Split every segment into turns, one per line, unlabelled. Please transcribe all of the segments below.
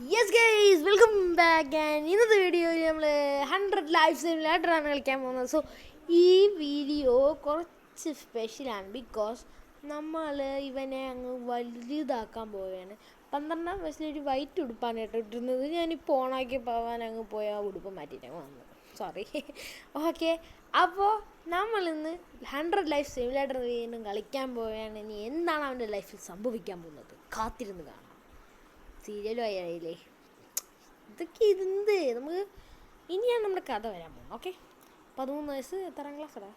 Yes guys, welcome back. And ഇന്നത്തെ വീഡിയോയിൽ നമ്മൾ 100 ലൈഫ് സിമുലേറ്ററാണ് കളിക്കാൻ പോകുന്നത്. സോ ഈ വീഡിയോ കുറച്ച് സ്പെഷ്യലാണ്. ബിക്കോസ് നമ്മൾ ഇവനെ അങ്ങ് വലുതാക്കാൻ പോവുകയാണ്. 12-ാം വയസ്സിലൊരു വൈറ്റ് ഉടുപ്പാണ് കേട്ടോ ഇട്ടിരുന്നത്. ഞാനിപ്പോൾ ഓണാക്കി പോകാൻ അങ്ങ് പോയ ആ ഉടുപ്പ് മാറ്റിയിട്ടങ്ങ് വന്നു. സോറി. ഓക്കെ, അപ്പോൾ നമ്മളിന്ന് 100 ലൈഫ് സിമുലേറ്റർ വീണ്ടും കളിക്കാൻ പോവുകയാണ്. ഇനി എന്താണ് അവൻ്റെ ലൈഫിൽ സംഭവിക്കാൻ പോകുന്നത് കാത്തിരുന്ന് കാണാം. സീരിയലും ആയില്ലേ ഇതൊക്കെ ഇതെന്ത് നമുക്ക് ഇനിയാണ് നമ്മുടെ കഥ വരാൻ പോകുന്നത്. ഓക്കെ, 13 വയസ്സ് എത്രാം ക്ലാസ്സടാ?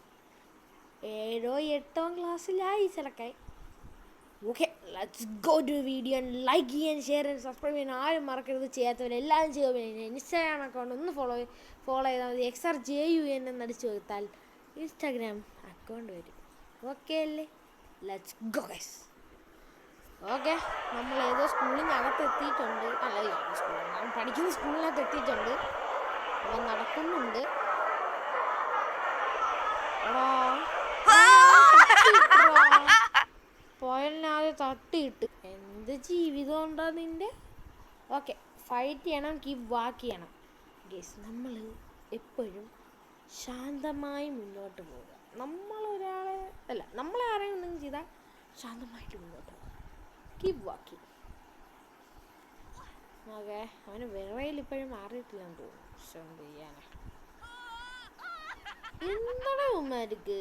7-ഓ 8-ഓ ക്ലാസ്സിലായി ചിലക്കായി. Okay, let's go to video. And like ചെയ്യാൻ, ഷെയർ ചെയ്യാൻ, സബ്സ്ക്രൈബ് ചെയ്യാൻ ആരും മറക്കരുത്. ചെയ്യാത്തവരെല്ലാവരും ചെയ്യുക. ഇൻസ്റ്റാഗ്രാം അക്കൗണ്ട് ഒന്ന് ഫോളോ ചെയ്താൽ മതി. XRJUN എന്നടിച്ച് കൊടുത്താൽ ഇൻസ്റ്റാഗ്രാം അക്കൗണ്ട് വരും. ഓക്കെ അല്ലേ? Let's go guys. ഓക്കെ, നമ്മൾ ഏതോ സ്കൂളിനകത്ത് എത്തിയിട്ടുണ്ട്. അല്ല, നമ്മൾ പഠിക്കുന്ന സ്കൂളിനകത്ത് എത്തിയിട്ടുണ്ട്. അവൻ നടക്കുന്നുണ്ട്. പോയലിനാകെ തട്ടിയിട്ട് എന്ത് ജീവിതം ഉണ്ടാ നിൻ്റെ? ഓക്കെ, ഫൈറ്റ് ചെയ്യണം, കീപ് വാക്ക് ചെയ്യണം. ഗേസ്, നമ്മൾ എപ്പോഴും ശാന്തമായി മുന്നോട്ട് പോവുക. നമ്മളെ ആരെയും ഒന്നും ചെയ്താൽ ശാന്തമായിട്ട് മുന്നോട്ട് പോകുക. Keep walking. ഓക്കെ, അവന് വിറയിൽ ഇപ്പോഴും മാറിയിട്ടില്ലെന്ന് തോന്നുന്നു. പക്ഷെ എന്ത് ചെയ്യാനാ? എന്താടാ ഉമ്മാർക്ക്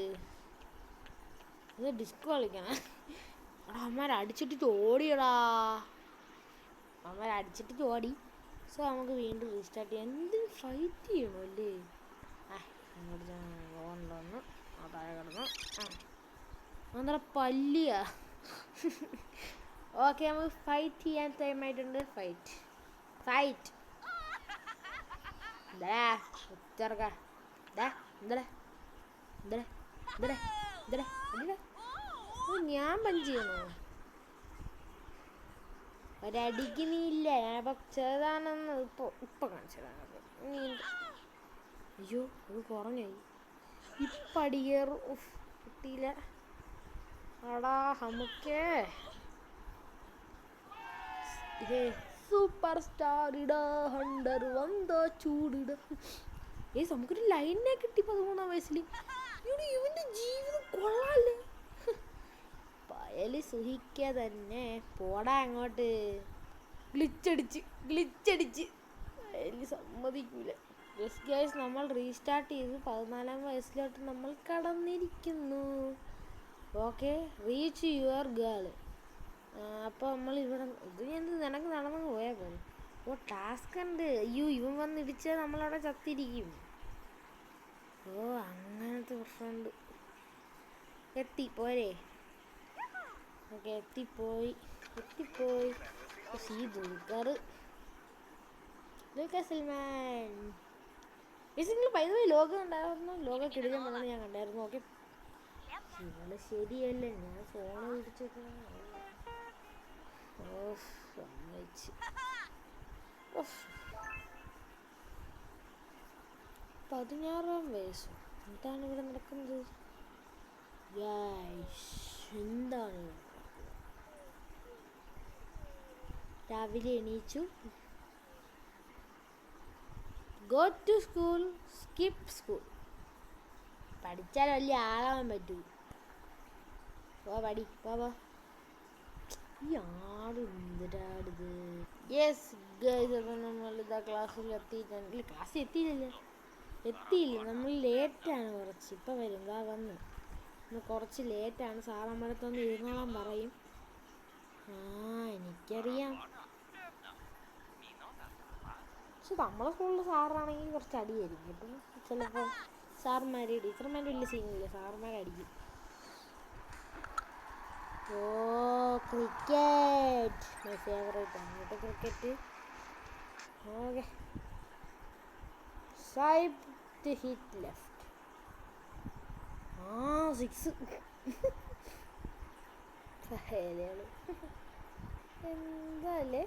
ഇത് ഡിസ്ക് കളിക്കണം? എടാ, അമ്മമാരടിച്ചിട്ട് ഓടിയടാ. അമ്മമാരടിച്ചിട്ട് ഓടി. സോ നമുക്ക് വീണ്ടും റീസ്റ്റാർട്ട് ചെയ്യാം. എന്തിനും ഫൈറ്റ് ചെയ്യണോ അല്ലേ? ഓണ്ടൊന്ന് താഴെ കിടന്നു. എന്താ പല്ലിയാ? ഓക്കെ, നമുക്ക് ഫൈറ്റ് ചെയ്യാൻ ടൈമായിട്ടുണ്ട്. ഫൈറ്റ് ഞാൻ പഞ്ച് ചെയ്യണോ? ഒരടിക്ക് നീ ഇല്ല. ഞാനിപ്പോ ചെറുതാണെന്ന് ഇപ്പൊ കാണിച്ചതാണ്. അയ്യോ, അത് കുറഞ്ഞായി. ഇപ്പം അടികേറും. കിട്ടിയില്ല. അടാ നമുക്കേ സൂപ്പർ സ്റ്റാർ ഇടാ, ഹണ്ടർ വന്നോ ചൂടിട. നമുക്കൊരു ലൈനെ കിട്ടി 13-ാം വയസ്സിൽ. ഇവന്റെ ജീവിതം കൊള്ളാല്ലേ? പയല് സുഹിക്ക തന്നെ. പോടാ അങ്ങോട്ട്. ഗ്ലിച്ചടിച്ച് പയല് സമ്മതിക്കൂല. യെസ് ഗൈസ്, നമ്മൾ റീസ്റ്റാർട്ട് ചെയ്ത് 14-ാം വയസ്സിലോട്ട് നമ്മൾ കടന്നിരിക്കുന്നു. Okay, reach your girl. അപ്പോൾ നമ്മൾ ഇവിടെ നിനക്ക് നടന്നു പോയാൽ പോലെ. ടാസ്ക് ഉണ്ട്. അയ്യോ, ഇവൻ വന്നിടിച്ചാൽ നമ്മളവിടെ ചത്തിരിക്കും. അങ്ങനത്തെ പ്രശ്നമുണ്ട്. പോരെ? ഓക്കെ, എത്തിപ്പോയി. ദുൽഖർ സൽമാൻ. നിങ്ങൾ പൈസ ലോകം ഉണ്ടായിരുന്നു. ലോകം കിടിലം വന്നത് ഞാൻ കണ്ടായിരുന്നു. ഓക്കെ, ഇവള് ശരിയല്ലേ? ഞാൻ ഫോണ് പിടിച്ചൊക്കെ 16-ാം വയസ്സ്. എന്താണ് ഇവിടെ നടക്കുന്നത്? എന്താണ്? രാവിലെ എണീച്ചു. Go to school, skip school. പഠിച്ചാൽ വലിയ ആളാവാൻ പറ്റൂ. പോ. ഈ ആട് എന്തിനാടിത്? യെസ് ഗൈസ്, അപ്പോൾ നമ്മളിതാ ക്ലാസ്സിൽ എത്തിയിട്ടുണ്ട്. ക്ലാസ്സിൽ എത്തിയില്ല. നമ്മൾ ലേറ്റാണ് കുറച്ച്. ഇപ്പം വരും. വന്ന് കുറച്ച് ലേറ്റാണ്. സാറമ്മടുത്തൊന്ന് ഇരുന്നോളാൻ പറയും. എനിക്കറിയാം. പക്ഷെ നമ്മളെ സ്കൂളിൽ സാറാണെങ്കിൽ കുറച്ച് അടിയായിരിക്കും കേട്ടോ. ചിലപ്പോൾ ടീച്ചർമാർ വലിയ സീനില്ല. സാറന്മാരടിക്കും. ക്രിക്കറ്റ് മൈ ഫേവറേറ്റ് ആണ് കേട്ടോ, cricket. Okay, swipe to hit left. 6. എന്താല്ലേ?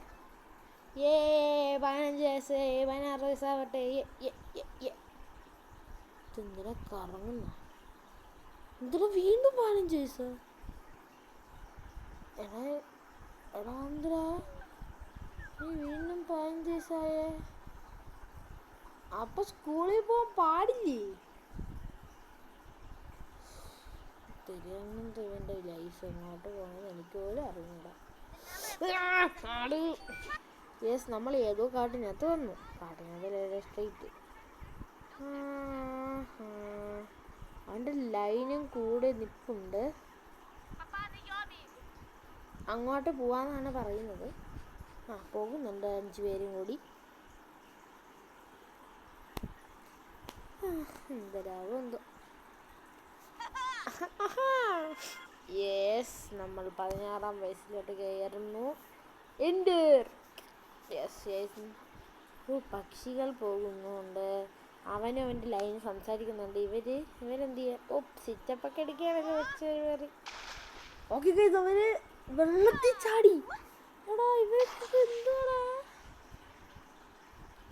15 വയസ്സ് 16 വയസ്സാവട്ടെ. എന്തിനാ കറങ്ങുന്ന? എന്തിനാ വീണ്ടും 15 വയസ്സാ? എടാ എന്തിനാ? വീണ്ടും 15 ദിവസമായേ. അപ്പൊ സ്കൂളിൽ പോകാൻ പാടില്ലേ? തിരുവനന്തപുരൻ്റെ ലൈഫ് എങ്ങോട്ട് പോകണമെന്ന് എനിക്ക് പോലും അറിഞ്ഞൂടാ. യെസ്, നമ്മൾ ഏതോ കാട്ടിനകത്ത് വന്നു. കാട്ടിനകത്ത് സ്ട്രീറ്റ്. അവൻ്റെ ലൈനും കൂടെ നിൽപ്പുണ്ട്. അങ്ങോട്ട് പോവാന്നാണ് പറയുന്നത്. പോകുന്നുണ്ട് 5 പേരും കൂടി. എന്തരാവോ എന്തോ. യെസ്, നമ്മൾ 16-ാം വയസ്സിലോട്ട് കയറുന്നു. യെസ്. പക്ഷികൾ പോകുന്നുണ്ട്. അവനും അവൻ്റെ ലൈൻ സംസാരിക്കുന്നുണ്ട്. ഇവരെന്ത് ചെയ്യുക? സിറ്റപ്പൊക്കെ അടിക്കാനൊക്കെ വെച്ച് കയറി. ഓക്കെ ഗൈസ്, അവന് വെള്ളത്തിൽ ചാടി. എടാ ഇവർക്ക് എന്തുവാടാ?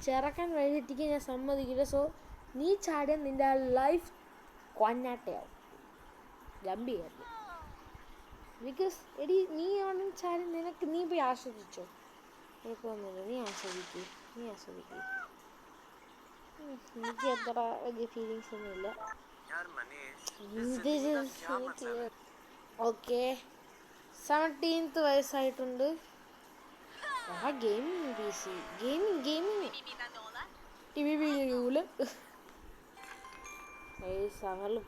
ചെറുക്കാൻ വഴിതെറ്റിക്കാൻ ഞാൻ സമ്മതിക്കില്ല. സോ നീ ചാടിയാൽ നിൻ്റെ ലൈഫ് കൊന്നാട്ടയാവും. ഗംഭീരം. ബിക്കോസ് എടി നീ അവിടെ ചാടി നിനക്ക് നീ പോയി ആസ്വദിച്ചോ. കുഴപ്പമൊന്നുമില്ല, നീ ആസ്വദിക്കൂ. എനിക്ക് അത്ര വലിയ ഫീലിങ്സ് ഒന്നുമില്ല. ഓക്കെ, 17th വയസ്സായിട്ടുണ്ട്. ഗെയിമിങ് PC, ഗെയിമിങ് സകലും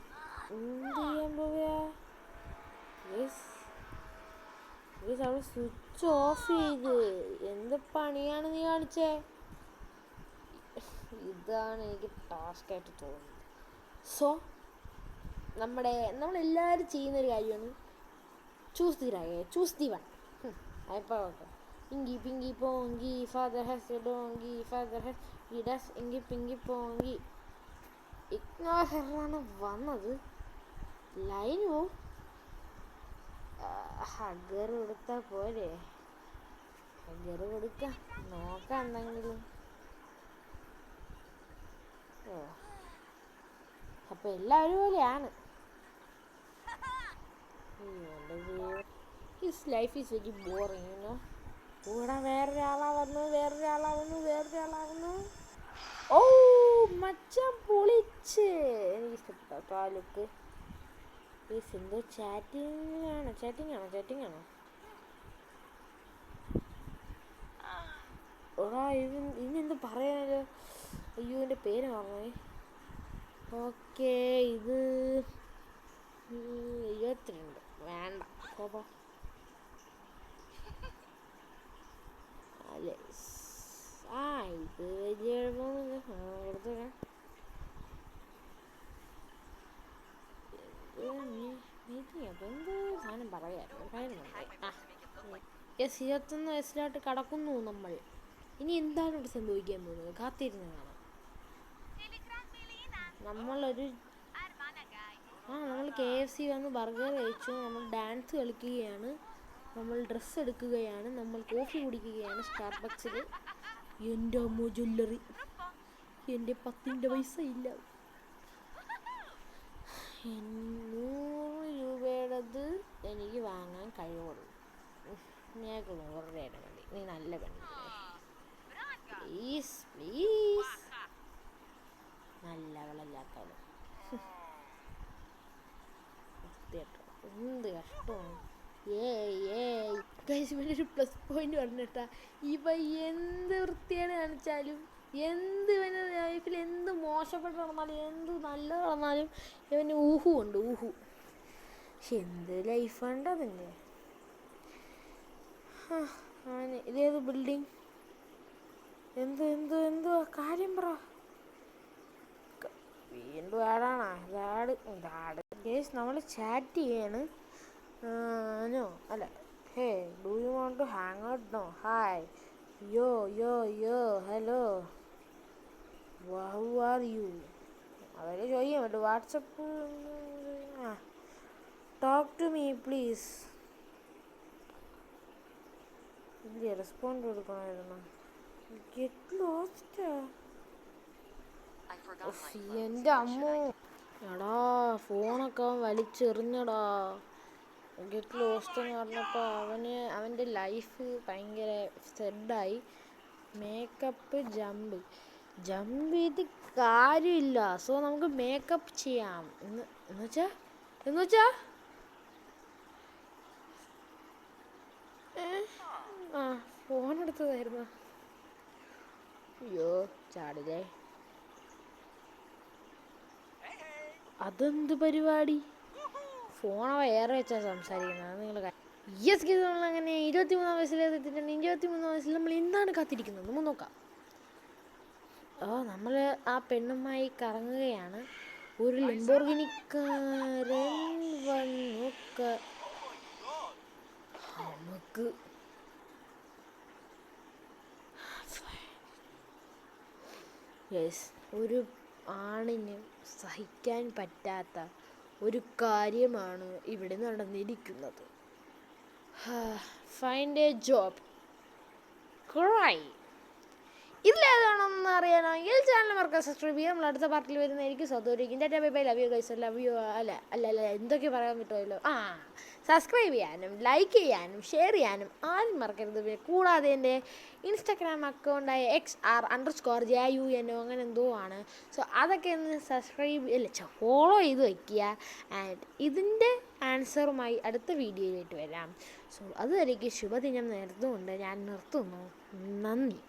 എന്ത് ചെയ്യാൻ പോവുക? അവിടെ സ്വിച്ച് ഓഫ് ചെയ്ത് എന്ത് പണിയാണ് നീ കാണിച്ചേ? ഇതാണ് എനിക്ക് ടാസ്ക് ആയിട്ട് തോന്നുന്നത്. സോ നമ്മളെല്ലാവരും ചെയ്യുന്നൊരു കാര്യമാണ് ചൂസ് ദി വൺ. അപ്പോൾ okay, inky pinky ponky father has a donkey, father has ഗിഡസ് ഇങ്കി പിങ്കി പോങ്കി. ഇഗ്നോർ ഹെറാണ് വന്നത്. ലൈനു ഹഗർ കൊടുത്താൽ പോരെ? ഹഗർ കൊടുക്കാം, നോക്കാം എന്തെങ്കിലും. അപ്പൊ എല്ലാവരും പോലെയാണ്. His life is very boring. കൂടെ വേറൊരാളാവുന്നു. ഓ മച്ചാൻ പൊളിച്ച്. എനിക്ക് ഇഷ്ടപ്പെട്ടു ആ ലുക്ക്. എന്തോ ചാറ്റിംഗ് ആണോ? ഓടാ ഇന്നെന്ത് പറയാനല്ലോ. അയ്യോ എൻ്റെ പേര് മറന്നേ. ഓക്കെ, ഇത് 22 വേണ്ട. ഇത് വലിയ കുഴപ്പമൊന്നുമില്ല. എന്ത് സാധനം പറയായിരുന്നു. 21 വയസ്സിലോട്ട് കടക്കുന്നു നമ്മൾ. ഇനി എന്താണ് ഇവിടെ സംഭവിക്കാൻ പോകുന്നത്? കാത്തിരുന്ന് കാണാം. നമ്മൾ KFC വന്ന് ബർഗർ കഴിച്ചു. നമ്മൾ ഡാൻസ് കളിക്കുകയാണ്. നമ്മൾ ഡ്രസ്സ് എടുക്കുകയാണ്. നമ്മൾ കോഫി കുടിക്കുകയാണ് സ്റ്റാർബക്സിൽ. എൻ്റെ അമ്മോ ജ്വല്ലറി. എൻ്റെ 10 പൈസ ഇല്ല. 100 രൂപയുടേത് എനിക്ക് വാങ്ങാൻ കഴിവുള്ളൂ. ഞങ്ങൾക്ക് 100 രൂപയുടെ മതി. നീ നല്ല പെണ്ണല്ലേ, പ്ലീസ്. നല്ലവളല്ലാത്തവള്. എന്ത് കഷ്ടമാണ്. ഒരു പ്ലസ് പോയിന്റ് പറഞ്ഞിട്ടാ. ഇവ എന്ത് വൃത്തിയാണ് കാണിച്ചാലും, എന്ത് ഇവൻ്റെ ലൈഫിൽ എന്ത് മോശപ്പെട്ട് നടന്നാലും, എന്ത് നല്ലത് നടന്നാലും ഇവന് ഉണ്ട്. പക്ഷെ എന്ത് ലൈഫാണ്ട് അതിൻ്റെ. അവന് ഇതേത് ബിൽഡിങ്? എന്തുവാ കാര്യം പറ. വീണ്ടും ആടാണ്. കേസ് നമ്മൾ ചാറ്റ് ചെയ്യാണ്. അല്ല, hey do you want to hang out? No. Hi, yo hello, how are you? അതൊക്കെ ചോദിക്കാൻ പറ്റും. What's up talk to me please. Respond കൊടുക്കണമായിരുന്നു. Get lost. എൻ്റെ അമ്മ. എടാ ഫോണൊക്കെ അവൻ വലിച്ചെറിഞ്ഞടാ. ഗെറ്റ് ലോസ്റ്റ് എന്ന് പറഞ്ഞപ്പോൾ അവൻ്റെ ലൈഫ് ഭയങ്കര സെഡായി. മേക്കപ്പ് ജമ്പ് ചെയ്ത് കാര്യമില്ല. സോ നമുക്ക് മേക്കപ്പ് ചെയ്യാം എന്നുവെച്ചാ ആ ഫോൺ എടുത്തതായിരുന്നു. അയ്യോ ചാടില്ലേ. അതെന്ത് പരിപാടി? ഫോൺ വേറെ വെച്ചാൽ സംസാരിക്കുന്നത് നിങ്ങൾ. യെസ് ഗീസ്, നമ്മളങ്ങനെ 23-ാം വയസ്സിലെത്തിയിട്ടുണ്ട്. 23-ാം വയസ്സിൽ നമ്മൾ എന്താണ് കാത്തിരിക്കുന്നത് നമുക്ക് നോക്കാം. നമ്മൾ ആ പെണ്ണുമായി കറങ്ങുകയാണ്. ഒരു ലംബോർഗിനിക്കാരൻ വന്നു. നമുക്ക് യെസ്, ഒരു ആണിന് സഹിക്കാൻ പറ്റാത്ത ഒരു കാര്യമാണ് ഇവിടെ നടന്നിരിക്കുന്നത്. Find a job cry. ഇതിലേതാണെന്ന് അറിയാനാണെങ്കിൽ ചാനൽ മറക്കാൻ സബ്സ്ക്രൈബ് ചെയ്യാം. നമ്മൾ അടുത്ത പാർട്ടിൽ വരുന്നതായിരിക്കും. സൗദൂരിക്കും bye. Love you guys. Love you. അല്ല എന്തൊക്കെ പറയാൻ പറ്റുമല്ലോ. സബ്സ്ക്രൈബ് ചെയ്യാനും ലൈക്ക് ചെയ്യാനും ഷെയർ ചെയ്യാനും ആരും മറക്കരുത്. കൂടാതെ എൻ്റെ ഇൻസ്റ്റാഗ്രാം അക്കൗണ്ടായ XR_JUNO അങ്ങനെ എന്തോ ആണ്. സോ അതൊക്കെ ഒന്ന് ഫോളോ ചെയ്ത് വയ്ക്കുക. ആൻഡ് ഇതിൻ്റെ ആൻസറുമായി അടുത്ത വീഡിയോയിലായിട്ട് വരാം. സോ അതുവരേക്ക് ശുഭദിനം നേർന്നുകൊണ്ട് ഞാൻ നിർത്തുന്നു. നന്ദി.